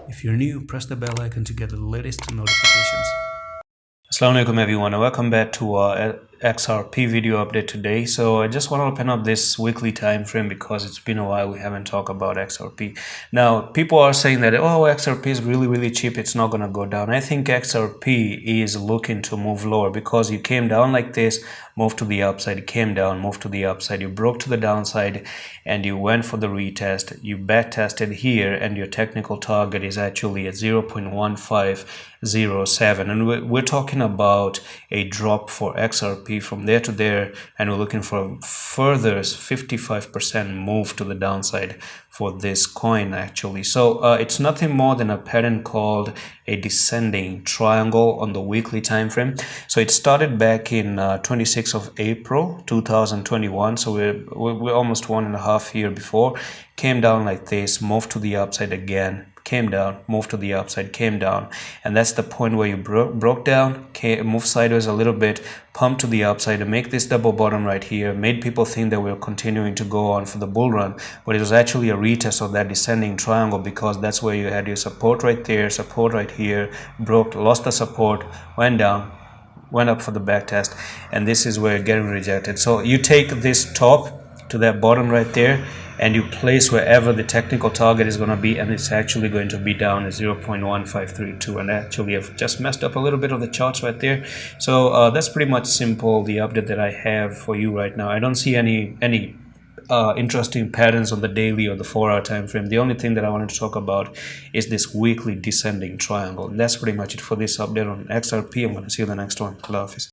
If you're new, press the bell icon to get the latest notifications. Assalamu alaikum everyone and welcome back to our XRP video update today. So I just want to open up this weekly time frame because it's been a while we haven't talked about XRP. Now people are saying that XRP is really cheap, it's not going to go down. I think XRP is looking to move lower because you came down like this, moved to the upside, came down, moved to the upside, you broke to the downside and you went for the retest, you back tested here and your technical target is actually at 0.1507, and we're talking about a drop for XRP from there to there, and we're looking for a further 55% move to the downside for this coin actually. So it's nothing more than a pattern called a descending triangle on the weekly time frame. So it started back in 26th of April 2021, so we're almost 1.5 years before. Came down like this, moved to the upside again, came down, moved to the upside, came down, and that's the point where you broke down, moved sideways a little bit, pumped to the upside to make this double bottom right here, made people think that we were continuing to go on for the bull run, but it was actually a retest of that descending triangle because that's where you had your support right there, support right here, broke, lost the support, went down, went up for the back test, and this is where you're getting rejected. So you take this top to that bottom right there and you place wherever the technical target is going to be, and it's actually going to be down at 0.1532, and actually I've just messed up a little bit of the charts right there. So that's pretty much simple, the update that I have for you right now. I don't see any interesting patterns on the daily or the 4-hour time frame. The only thing that I wanted to talk about is this weekly descending triangle. And that's pretty much it for this update on XRP. I'm going to see you in the next one. Allah Hafiz.